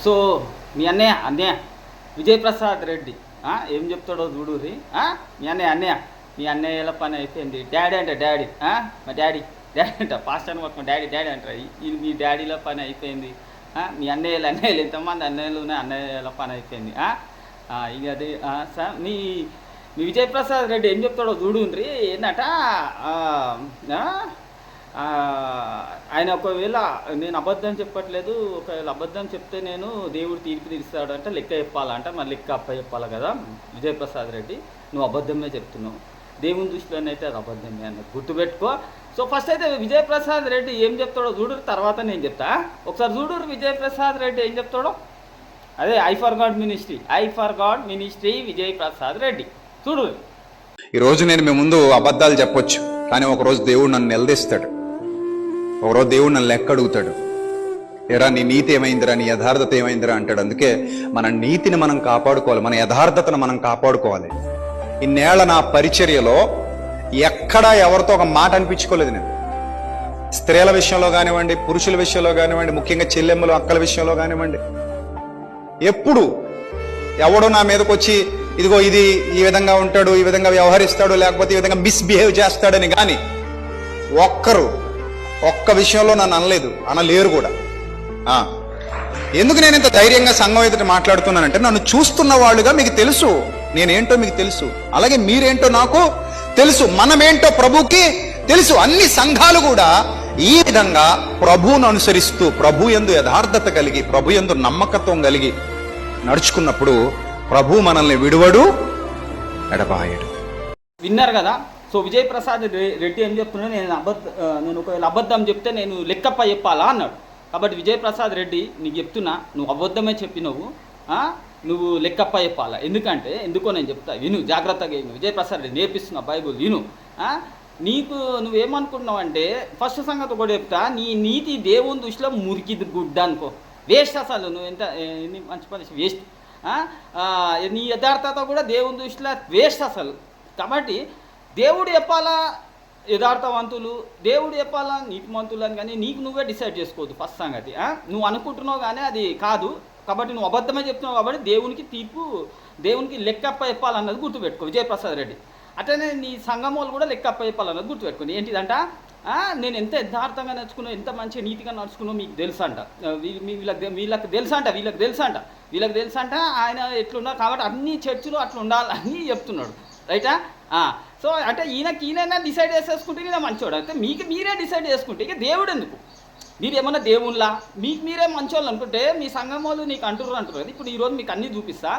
So మీ అన్నయ్య విజయప్రసాద్ రెడ్డి ఏం చెప్తాడో చూడుర్రి. మీ మీ అన్నయ్యల పని అయిపోయింది. డాడీ అంటే డాడీ, మా డాడీ అంట, పాస్ట్ అని పట్టుకుని డాడీ అంటారు. ఇది మీ డాడీల పని అయిపోయింది. మీ అన్నయ్యలు ఎంతమంది అన్నయ్యలు ఉన్నాయి, అన్నయ్యల పని అయిపోయింది. ఇక అది సార్ మీ విజయప్రసాద్ రెడ్డి ఏం చెప్తాడో చూడుండ్రి. ఏంటంట ఆయన ఒకవేళ నేను అబద్ధం చెప్పట్లేదు, ఒకవేళ అబద్ధం చెప్తే నేను దేవుడు తీర్పు తీరుస్తాడు అంటే లెక్క చెప్పాలంట. మరి లెక్క అప్ప చెప్పాలి కదా విజయప్రసాద్ రెడ్డి. నువ్వు అబద్ధమే చెప్తున్నావు, దేవుని దృష్టిలోనైతే అది అబద్ధమే అన్నది గుర్తుపెట్టుకో. సో ఫస్ట్ అయితే విజయప్రసాద్ రెడ్డి ఏం చెప్తాడో చూడరు, తర్వాత నేను చెప్తా. ఒకసారి చూడరు విజయప్రసాద్ రెడ్డి ఏం చెప్తాడో. అదే I for God ministry Vijay Prasad Reddy చూడు. ఈరోజు నేను మీ ముందు అబద్ధాలు చెప్పొచ్చు, కానీ ఒకరోజు దేవుడు నన్ను నిలదీస్తాడు. ఒకరోజు దేవుడు నన్ను లెక్క అడుగుతాడు. ఎరా నీ నీతి ఏమైందిరా, నీ యథార్థత ఏమైందిరా అంటాడు. అందుకే మన నీతిని మనం కాపాడుకోవాలి, మన యథార్థతను మనం కాపాడుకోవాలి. ఇన్నేళ్ల నా పరిచర్యలో ఎక్కడా ఎవరితో ఒక మాట అనిపించుకోలేదు నేను. స్త్రీల విషయంలో కానివ్వండి, పురుషుల విషయంలో కానివ్వండి, ముఖ్యంగా చెల్లెమ్మలు అక్కల విషయంలో కానివ్వండి, ఎప్పుడు ఎవడో నా మీదకి వచ్చి ఇదిగో ఇది ఈ విధంగా ఉంటాడు, ఈ విధంగా వ్యవహరిస్తాడు, లేకపోతే ఈ విధంగా మిస్బిహేవ్ చేస్తాడని కానీ ఒక్క విషయంలో నన్ను అనలేరు కూడా. ఎందుకు నేను ఇంత ధైర్యంగా సంఘం ఎదుట మాట్లాడుతున్నానంటే, నన్ను చూస్తున్న వాళ్ళుగా మీకు తెలుసు నేనేంటో మీకు తెలుసు, అలాగే మీరేంటో నాకు తెలుసు, మనమేంటో ప్రభుకి తెలుసు. అన్ని సంఘాలు కూడా ఈ విధంగా ప్రభువును అనుసరిస్తూ, ప్రభు యందు యథార్థత కలిగి, ప్రభు యందు నమ్మకత్వం కలిగి నడుచుకున్నప్పుడు ప్రభు మనల్ని విడువడు, ఎడబాయడు. విన్నారు కదా. సో విజయప్రసాద్ రెడ్డి ఏం చెప్తున్నాడు, నేను ఒకవేళ అబద్ధం చెప్తే నేను లెక్కప్ప చెప్పాలా అన్నాడు. కాబట్టి విజయప్రసాద్ రెడ్డి నీకు చెప్తున్నా, నువ్వు అబద్ధమే చెప్పినవు, నువ్వు లెక్కప్ప చెప్పాలా. ఎందుకో నేను చెప్తా, విను జాగ్రత్తగా. విజయప్రసాద్ రెడ్డి నేర్పిస్తున్నా బైబుల్ విను. నువ్వేమనుకుంటున్నావు అంటే, ఫస్ట్ సంగతి కూడా చెప్తా, నీ నీతి దేవుని దృష్టిలో మురికిది గుడ్డ అనుకో, వేస్ట్. అసలు నువ్వు ఎంత మంచి పని వేస్ట్. నీ యథార్థత కూడా దేవుని దృష్టిలో వేస్ట్ అసలు. కాబట్టి దేవుడు చెప్పాలా యథార్థవంతులు, దేవుడు చెప్పాలా నీతిమంతులు అని కానీ నీకు నువ్వే డిసైడ్ చేసుకోవద్దు. ఫస్ట్ సంగతి నువ్వు అనుకుంటున్నావు కానీ అది కాదు. కాబట్టి నువ్వు అబద్ధమే చెప్తున్నావు, కాబట్టి దేవునికి లెక్కప్ప చెప్పాలన్నది గుర్తుపెట్టుకో విజయప్రసాద్ రెడ్డి. అట్లనే నీ సంఘమోలు కూడా లెక్కప్ప చెప్పాలన్నది గుర్తుపెట్టుకోండి. ఏంటిదంట, నేను ఎంత యథార్థంగా నడుచుకున్నావు, ఎంత మంచిగా నీతిగా నడుచుకున్నావు మీకు తెలుసు అంట. వీళ్ళకి తెలుసు అంట ఆయన ఎట్లున్నారు. కాబట్టి అన్ని చర్చిలు అట్లా ఉండాలి అని చెప్తున్నాడు. రైటా? సో అంటే ఈయనైనా డిసైడ్ చేసేసుకుంటే ఈయన మంచోడు. అయితే మీకు మీరే డిసైడ్ చేసుకుంటే ఇక దేవుడు ఎందుకు? మీరు ఏమన్నా దేవుళ్ళ మీకు మీరే మంచోళ్ళు అనుకుంటే మీ సంఘం వాళ్ళు నీకు అంటారు కదా. ఇప్పుడు ఈరోజు మీకు అన్నీ చూపిస్తా.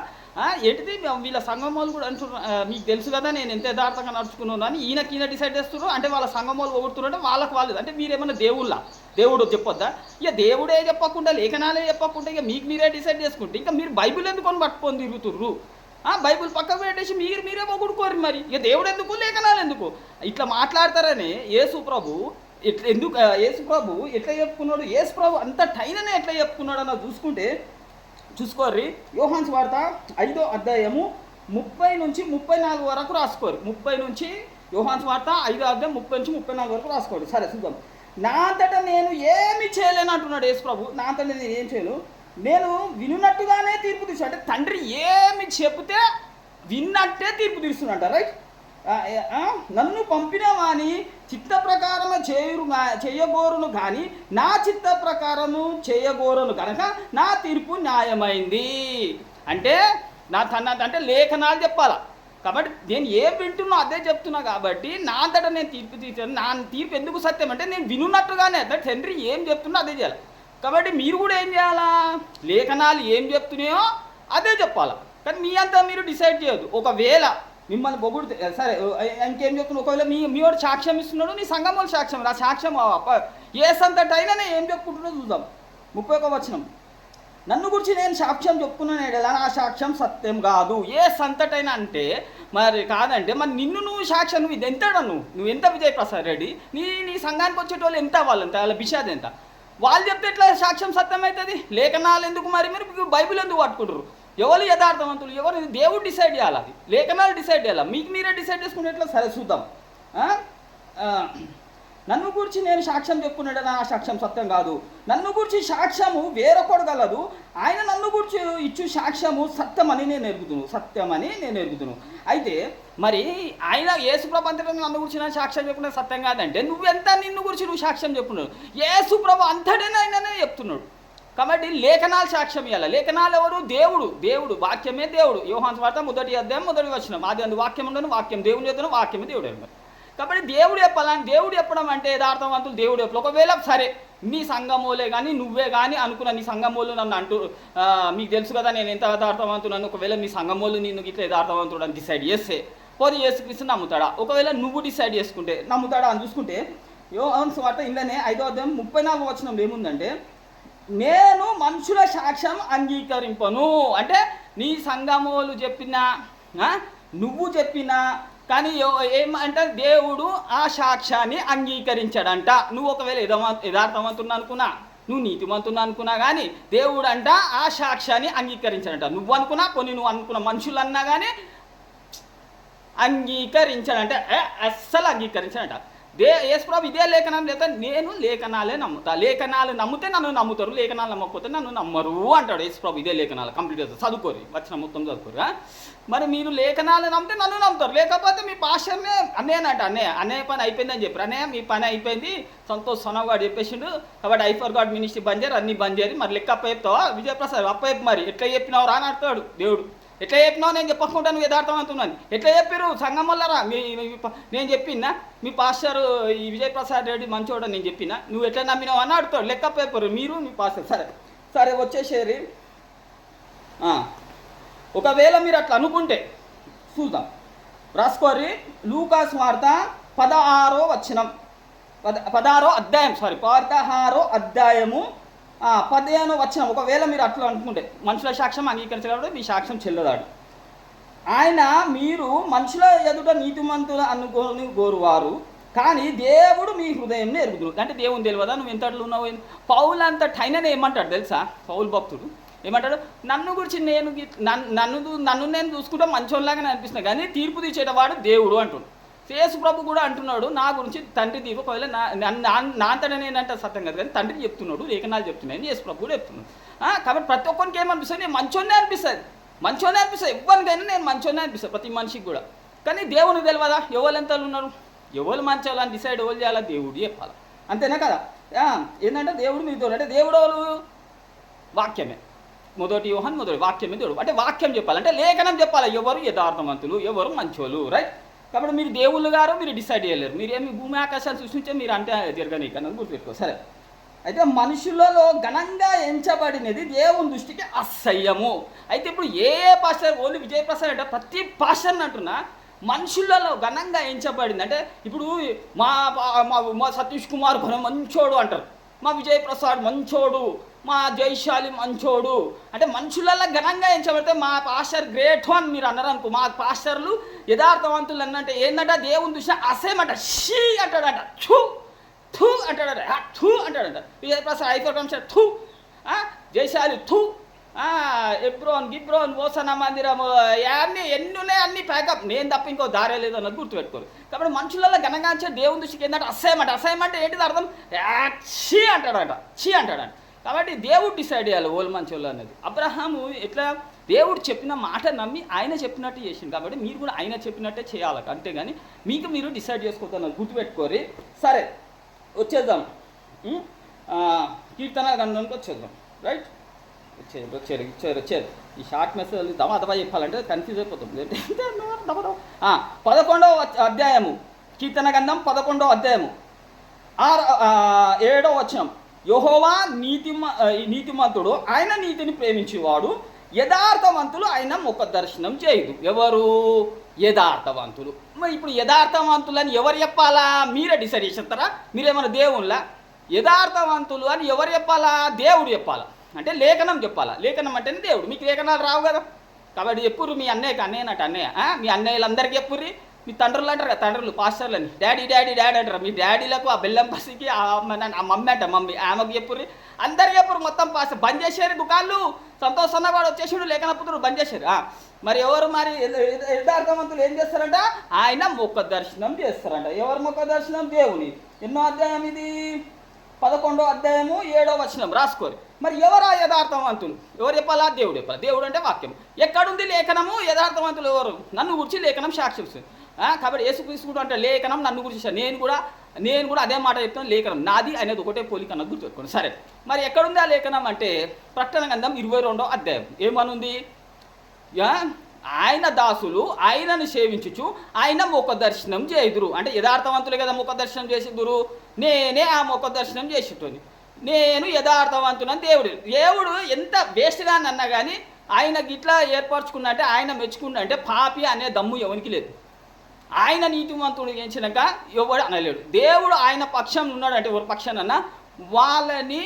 ఏంటిది వీళ్ళ సంఘం వాళ్ళు కూడా అంటున్నారు, మీకు తెలుసు కదా నేను ఎంత యథార్థంగా నడుచుకున్నాను అని ఈయన డిసైడ్ చేస్తున్నారు. అంటే వాళ్ళ సంఘం వాళ్ళు పొగుడుతున్నారంటే వాళ్ళు అంటే మీరేమన్నా దేవుడు చెప్పొద్దా? ఇక దేవుడే చెప్పకుండా, లేఖనాలే చెప్పకుండా ఇక మీకు మీరే డిసైడ్ చేసుకుంటే ఇంకా మీరు బైబిల్ ఎందుకొని పట్టుకొని తిరుగుతుర్రు? బైబిల్ పక్కకు పెట్టేసి మీరే పొగుడుకోరు. మరి ఇక దేవుడు ఎందుకు, లేఖనాలు ఎందుకు? ఇట్లా మాట్లాడతారని యేసు ప్రభు ఎట్లా చెప్పుకున్నాడు? యేసు ప్రభు అంత టైననే ఎట్లా చెప్పుకున్నాడు అన్న చూసుకోర్రి. యోహాను సువార్త 5వ అధ్యాయము 30 నుంచి 34 వరకు రాసుకోరు. యోహాను సువార్త 5వ అధ్యాయం 30 నుంచి 34 వరకు రాసుకోరు. సరే చూద్దాం. నా అంతటా నేను ఏమి చేయలేను అంటున్నాడు యేసు ప్రభు. నా అంతటా నేను ఏం చేయను, నేను వినున్నట్టుగానే తీర్పు తీర్చు. అంటే తండ్రి ఏమి చెబితే విన్నట్టే తీర్పు తీరుస్తున్నట్ట. రైట్? నన్ను పంపిన వాని చిత్త ప్రకారము చేయగోరును కానీ నా చిత్త ప్రకారము చేయగోరును కనుక నా తీర్పు న్యాయమైంది. అంటే అంటే లేఖనాలు చెప్పాలా. కాబట్టి నేను ఏం వింటున్నా అదే చెప్తున్నా. కాబట్టి నా అంతటా నేను తీర్పు తీర్చాను. నా తీర్పు ఎందుకు సత్యం అంటే నేను వినున్నట్టుగానే తండ్రి ఏం చెప్తున్నా అదే చేయాలి. కాబట్టి మీరు కూడా ఏం చేయాలా, లేఖనాలు ఏం చెప్తున్నాయో అదే చెప్పాలా. కానీ మీ అంతా మీరు డిసైడ్ చేయొద్దు. ఒకవేళ మిమ్మల్ని పొగుడితే సరే, ఇంకేం చెప్తున్నావు, ఒకవేళ మీ వాడు సాక్ష్యం ఇస్తున్నాడు, నీ సంఘం వాళ్ళు సాక్ష్యం, ఆ సాక్ష్యం ఏ సంతటైనా ఏం చెప్పుకుంటున్నావు చూద్దాం. 31వ వచనం, నన్ను గురించి నేను సాక్ష్యం చెప్పుకున్నాను ఎడలా నా సాక్ష్యం సత్యం కాదు. ఏ సంతటైనా అంటే మరి కాదంటే మరి నువ్వు సాక్ష్యం నువ్వు ఇది ఎంతడా, నువ్వు ఎంత విజయప్రసాద్ రెడ్డి, నీ సంఘానికి వచ్చేటోళ్ళు ఎంత, వాళ్ళ బిషాద్ ఎంత, వాళ్ళు చెప్తే ఎట్లా సాక్ష్యం సత్యం అవుతుంది? లేఖనాలు ఎందుకు? మరి మీరు బైబిల్ ఎందుకు పట్టుకుంటారు? ఎవరు యథార్థవంతులు, ఎవరు దేవుడు డిసైడ్ చేయాలి, అది లేఖనాలు డిసైడ్ చేయాలి. మీకు మీరే డిసైడ్ చేసుకునే ఎట్లా? సరే చూద్దాం. నన్ను గురించి నేను సాక్ష్యం చెప్పుకున్నాడు, నా సాక్ష్యం సత్యం కాదు. నన్ను గురించి సాక్ష్యము వేరొకడు గలదు, ఆయన నన్ను గురించి ఇచ్చు సాక్ష్యము సత్యమని నేను ఎరుగుదును. అయితే మరి ఆయన యేసుప్రభు అంతటా నన్ను గురించి సాక్ష్యం చెప్పుకునే సత్యం కాదంటే నువ్వెంత నిన్ను గురించి నువ్వు సాక్ష్యం చెప్పున్నావు? యేసుప్రభు అంతటనే ఆయననే చెప్తున్నాడు. కాబట్టి లేఖనాలు సాక్ష్యం ఇవ్వాలి. లేఖనాలు ఎవరు? దేవుడు వాక్యమే దేవుడు. యోహాను సువార్త 1వ అధ్యాయం 1వ వచనం, ఆది అందు వాక్యం ఉండను, వాక్యం దేవుని చేతను, వాక్యమే దేవుడు. కాబట్టి దేవుడు చెప్పాలని, దేవుడు చెప్పడం అంటే యథార్థవంతులు దేవుడు చెప్పాలి. ఒకవేళ సరే నీ సంఘమోలే కానీ నువ్వే కానీ అనుకున్న నీ సంఘమోలు నన్ను అంటూ మీకు తెలుసు కదా నేను ఎంత యథార్థవంతుడు. ఒకవేళ మీ సంఘమోలు నిన్ను ఇట్లా యథార్థవంతుడు అని డిసైడ్ చేస్తే పోతే యేసుక్రీస్తు నమ్ముతాడా? ఒకవేళ నువ్వు డిసైడ్ చేసుకుంటే నమ్ముతాడా అని చూసుకుంటే యోహాను సువార్త ఇందులోనే 5వ అధ్యాయం 34వ వచనం ఏముందంటే, నేను మనుషుల సాక్ష్యం అంగీకరింపను. అంటే నీ సంఘమోలు చెప్పినా నువ్వు చెప్పినా కానీ ఏమంటే దేవుడు ఆ సాక్ష్యాన్ని అంగీకరించాడంట. నువ్వు ఒకవేళ యథార్థవంతున్నా అనుకున్నా, నువ్వు నీతిమంతున్నా అనుకున్నా కానీ దేవుడు అంట ఆ సాక్ష్యాన్ని అంగీకరించాడంట. నువ్వు అనుకున్నా కొన్ని నువ్వు అనుకున్న మనుషులు అన్నా కానీ అంగీకరించాడంటే అస్సలు అంగీకరించాడంట. యేసుప్రభు ఇదే లేఖనాలు లేదా నేను లేఖనాలే నమ్ముతా, లేఖనాలు నమ్మితే నన్ను నమ్ముతారు, లేఖనాలు నమ్మకపోతే నన్ను నమ్మరు అంటాడు యేసుప్రభు. ఇదే లేఖనాలు కంప్లీట్గా చదువుకోరు, వచ్చిన మొత్తం చదువుకోరు. మరి మీరు లేఖనాలు నమ్మితే నన్ను నమ్ముతారు, లేకపోతే మీ పాస్టర్నే అన్నేనంట. అన్నయ్య పని అయిపోయిందని చెప్పారు. అన్నయ్య మీ పని అయిపోయింది, సంతోష్ సనగాడు చెప్పేసిండు, కాబట్టి ఐఫర్ గాడ్ మినిస్ట్రీ బంద్ చేయరు, అన్ని బంద్ చేయరు, మరి లెక్క అప్పచెప్తావా విజయప్రసాద్? అప్పచెప్పు, మరి ఎట్లా చెప్పినావు రా అని అడతాడు దేవుడు. ఎట్లా చెప్పినావు? నేను చెప్పకుండా నువ్వు యథార్థవంతున్నాను. ఎట్లా చెప్పారు సంఘం వల్లరా? నేను చెప్పినా మీ పాస్టర్ ఈ విజయప్రసాద్ రెడ్డి మంచోడని నేను చెప్పినా, నువ్వు ఎట్లా నమ్మినావు అని అడుగుతాడు. లెక్క పేపరు మీరు మీ పాస్టర్. సరే వచ్చేసేరి. ఒకవేళ మీరు అట్లా అనుకుంటే చూద్దాం, రాసుకోరి. లూకా సువార్త 16వ వచనం, 16వ అధ్యాయము 15వ వచనం. ఒకవేళ మీరు అట్లా అనుకుంటే మనుషుల సాక్ష్యం అంగీకరించగలడు, మీ సాక్ష్యం చెల్లదాడు. ఆయన మీరు మనుషుల ఎదుట నీతిమంతులు అనుకోని కోరువారు, కానీ దేవుడు మీ హృదయంని ఎరుగుదురు. అంటే దేవుని తెలియదా నువ్వు ఎంతట్లు ఉన్నావు? పౌలు అంత టైననే ఏమంటాడు తెలుసా? పౌలు భక్తుడు ఏమంటాడు? నన్ను గురించి నన్ను నేను చూసుకుంటే మంచోళ్ళలాగానే అనిపిస్తున్నా, కానీ తీర్పు తీసేటవాడు దేవుడు అంటున్నాడు. యేసు ప్రభు కూడా అంటున్నాడు, నా గురించి తండ్రి తీర్పు. ఒకవేళ నా అంతటా నేనంటే సత్యం కాదు, కానీ తండ్రి చెప్తున్నాడు, లేఖనాలు చెప్తున్నాయని యేసు ప్రభు కూడా చెప్తున్నాడు. కాబట్టి ప్రతి ఒక్కరికి ఏమనిపిస్తుంది? నేను మంచోనే అనిపిస్తుంది. ఎవరికైనా నేను మంచోనే అనిపిస్తుంది, ప్రతి మనిషికి కూడా. కానీ దేవునికి తెలియదా ఎవరు ఎంతలు ఉన్నారు, ఎవరు మంచోళ్ళు అని డిసైడ్ ఎవరు చేయాలా? దేవుడు చెప్పాలి, అంతేనా కదా? ఏంటంటే దేవుడు మీతో అంటే దేవుడు వాక్యమే. 1 యోహాను వాక్యమే దేవుడు. అంటే వాక్యం చెప్పాలి, అంటే లేఖనం చెప్పాలి. ఎవరు యథార్థవంతులు, ఎవరు మంచోళ్ళు, రైట్? కాబట్టి మీరు దేవుళ్ళు గారు, మీరు డిసైడ్ చేయలేరు. మీరేమి భూమి ఆకాశాలు సృష్టించే మీరు అంటే తిరగనీకన్నది గుర్తుపెట్టుకో. సరే, అయితే మనుషులలో ఘనంగా ఎంచబడినది దేవుని దృష్టికి అసహ్యము. అయితే ఇప్పుడు ఏ పాస్టర్, ఓన్లీ విజయప్రసాద్ అంటే ప్రతి పాస్టర్ని అంటున్నా మనుషులలో ఘనంగా ఎంచబడింది. అంటే ఇప్పుడు మా సతీష్ కుమార్ మంచోడు అంటారు, మా విజయప్రసాద్ మంచోడు, మా జైశాలి మంచోడు. అంటే మనుషులలో ఘనంగా ఎంచబడితే మా పాస్టర్ గ్రేట్ అని మీరు అన్నారు అనుకో, మా పాస్టర్లు యథార్థవంతులు అన్నంటే ఏంటంటే దేవుని దృష్టి అసేమంట, షీ అంటాడంట, థూ అంటాడట, అంటాడంట. విజయప్రసాద్ ఐఫర్ కంసార్ థూ, జైశాలి థూ, గిబ్రోన్ ఓసన మందిరము అన్నీ ఎన్ని ఉన్నాయి, అన్ని ప్యాకప్. నేను తప్ప ఇంకో దారే లేదు అన్నది గుర్తుపెట్టుకోరు. కాబట్టి మనుషులలో ఘనంగా దేవుని దృష్టికి ఏంటంటే అసహ్యం అంటే ఏంటిది అర్థం? చీ అంటాడంట. కాబట్టి దేవుడు డిసైడ్ చేయాలి ఓళ్ళు మంచోళ్ళు అనేది. అబ్రహాము ఎట్లా దేవుడు చెప్పిన మాట నమ్మి ఆయన చెప్పినట్టు చేసింది. కాబట్టి మీరు కూడా ఆయన చెప్పినట్టే చేయాలి, అంతేగాని మీకు మీరు డిసైడ్ చేసుకోవద్దు, గుర్తుపెట్టుకోరి. సరే వచ్చేద్దాం, కీర్తన గంధంకి వచ్చేద్దాం, రైట్? వచ్చేది ఈ షార్ట్ మెసేజ్ దబా చెప్పాలంటే కన్ఫ్యూజ్ అయిపోతుంది. 11వ అధ్యాయము కీర్తన గంధం 11వ అధ్యాయము 7వ వచనం. యెహోవా నీతిమంతుడు, ఆయన నీతిని ప్రేమించేవాడు, యథార్థవంతులు ఆయన ముఖ దర్శనం చేయదు. ఎవరు? యథార్థవంతులు. మరి ఇప్పుడు యథార్థవంతులని ఎవరు చెప్పాలా? మీరే డిసైడ్ చేస్తారా? మీరేమన్నా దేవుళ్ళ? యథార్థవంతులు అని ఎవరు చెప్పాలా? దేవుడు చెప్పాలా, అంటే లేఖనం చెప్పాలా. లేఖనం అంటేనే దేవుడు. మీకు లేఖనాలు రావు కదా, కాబట్టి చెప్పుర్రు మీ అన్నయ్య, మీ అన్నయ్యలందరికీ చెప్పుర్రి. మీ తండ్రులు అంటారు కదా, తండ్రులు పాస్టర్లని డాడీ అంటారు. మీ డాడీలకు ఆ బెల్లం పసికి ఆ మమ్మీ అంట, ఆమెకు చెప్పుర్రి, అందరికి చెప్పురు. మొత్తం పాస్టర్ బంద్ చేశారు దుకాళ్ళు. సంతోష్ అన్నవాడు వచ్చేసాడు, లేఖన పుత్రుడు బంద్ చేశారు. మరి ఎవరు మరి యథార్థవంతులు ఏం చేస్తారంట? ఆయన ముఖ దర్శనం చేస్తారంట. ఎవరు ముఖ దర్శనం? దేవుని. ఎన్నో అధ్యాయం ఇది? 11వ అధ్యాయము 7వ వచనం రాసుకోరు. మరి ఎవరా యథార్థవంతులు? ఎవరు చెప్పాలా? దేవుడు చెప్పాలి. దేవుడు అంటే వాక్యం. ఎక్కడుంది లేఖనము? యథార్థవంతులు ఎవరు? నన్ను గురించి లేఖనం సాక్షిస్తుంది. కాబట్టి యేసుక్రీస్తు అంటే లేఖనం నన్ను గురించి. నేను కూడా అదే మాట చెప్తాను. లేఖనం నాది అనేది ఒకటే పోలిక అన్నది గుర్తుపెట్టుకోండి. సరే, మరి ఎక్కడుంది ఆ లేఖనం అంటే ప్రకటన గ్రంథం 22వ అధ్యాయం ఏమనుంది? ఆయన దాసులు ఆయనను సేవించుచు ఆయన ముఖ దర్శనం చేయుదురు. అంటే యథార్థవంతులే కదా ముఖ దర్శనం చేసిద్దురు. నేనే ఆ ముఖ దర్శనం చేసేటోని. నేను యథార్థవంతునని దేవుడు ఎంత వేస్ట్గా అన్నా కానీ ఆయన గిట్లా ఏర్పరచుకున్నట్టే, ఆయన మెచ్చుకున్నంటే పాపి అనే దమ్ము ఎవరికి లేదు. ఆయన నీతివంతుడు ఎంచినాక ఎవడు అనలేడు. దేవుడు ఆయన పక్షం ఉన్నాడంటే ఎవరి పక్షానన్నా వాళ్ళని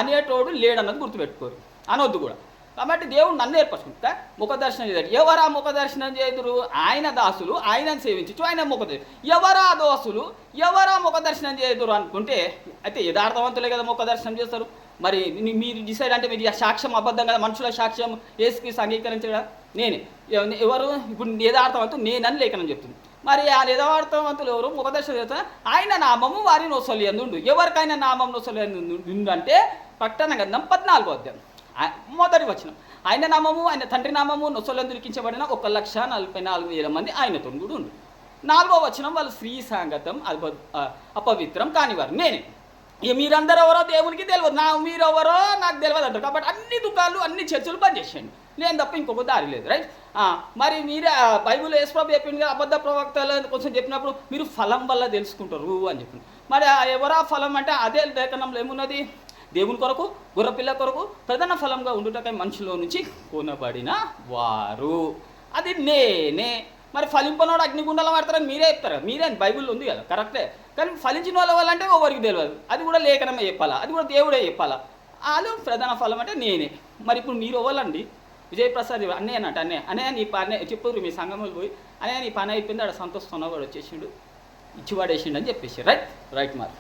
అనేటోడు లేడన్నది గుర్తుపెట్టుకోరు, అనొద్దు కూడా. కాబట్టి దేవుడు నన్ను ఏర్పరచుకుంటా ముఖ దర్శనం చేయాలి. ఎవరా ముఖ దర్శనం చేదురు? ఆయన దాసులు ఆయనను సేవించు ఆయన ముఖ దర్శనం. ఎవరా దోసులు? ఎవరా ముఖ దర్శనం చేదురు అనుకుంటే అయితే యథార్థవంతులే కదా ముఖ దర్శనం చేస్తారు. మరి మీరు డిసైడ్ అంటే మీరు సాక్ష్యం అబద్ధం కదా, మనుషుల సాక్ష్యం యేసుకి అంగీకరించడా? నేనే. ఎవరు ఇప్పుడు యథార్థవంతులు నేనని లేఖనం చెప్తుంది. మరి ఆ యథార్థవంతులు ఎవరు? ముఖ దర్శనం చేస్తారు. ఆయన నామము వారి నొసలియందుండు. ఎవరికైనా నామం నొసలియందు అంటే ప్రకటన గ్రంథం 14వ అధ్యాయం మొదటి వచనం. ఆయన నామము ఆయన తండ్రి నామము నొసలందు లిఖించబడిన 1,44,000 మంది ఆయనతో కూడా ఉండు. 4వ వచనం వాళ్ళు స్త్రీ సాంగతం అపవిత్రం కానివారు నేనే. ఇక మీరందరూ ఎవరో దేవునికి తెలియదు, మీరెవరో నాకు తెలియదు అంటారు. కాబట్టి అన్ని దుకాణాలు అన్ని చర్చలు బంద్ చేసేయండి, నేను తప్ప ఇంకొక దారి లేదు. రైట్. మరి మీరే బైబుల్ యేసుప్రభు చెప్పింది కదా, అబద్ధ ప్రవక్తలు కొంచెం చెప్పినప్పుడు మీరు ఫలం వల్ల తెలుసుకుంటారు అని చెప్పింది. మరి ఎవరా ఫలం అంటే అదే లేఖనంలో ఏమున్నది? దేవుని కొరకు గుర్రపిల్ల కొరకు ప్రధాన ఫలంగా ఉండుటకై మనుషులో నుంచి కొనబడిన వారు. అది నేనే. మరి ఫలింపనోడు అగ్నిగుండాలు వాడతారని మీరే చెప్తారు. మీరే బైబిల్లో ఉంది కదా, కరెక్టే. కానీ ఫలించిన వాళ్ళంటే ఎవరికి తెలియదు. అది కూడా లేఖనమే చెప్పాలా, అది కూడా దేవుడే చెప్పాలా. వాళ్ళు ప్రధాన ఫలం అంటే నేనే. మరి ఇప్పుడు మీరు ఇవ్వాలండి. విజయప్రసాద్ అన్నయ్యనట అన్నయ్య నీ పని చెప్పారు మీ సంఘంలో పోయి, అన్నయ్య నీ పని అయిపోయింది, ఆడ సంతోషంగా వాడు వచ్చేసిండు, ఇచ్చివాడేసిండు అని చెప్పేసి. రైట్ మరి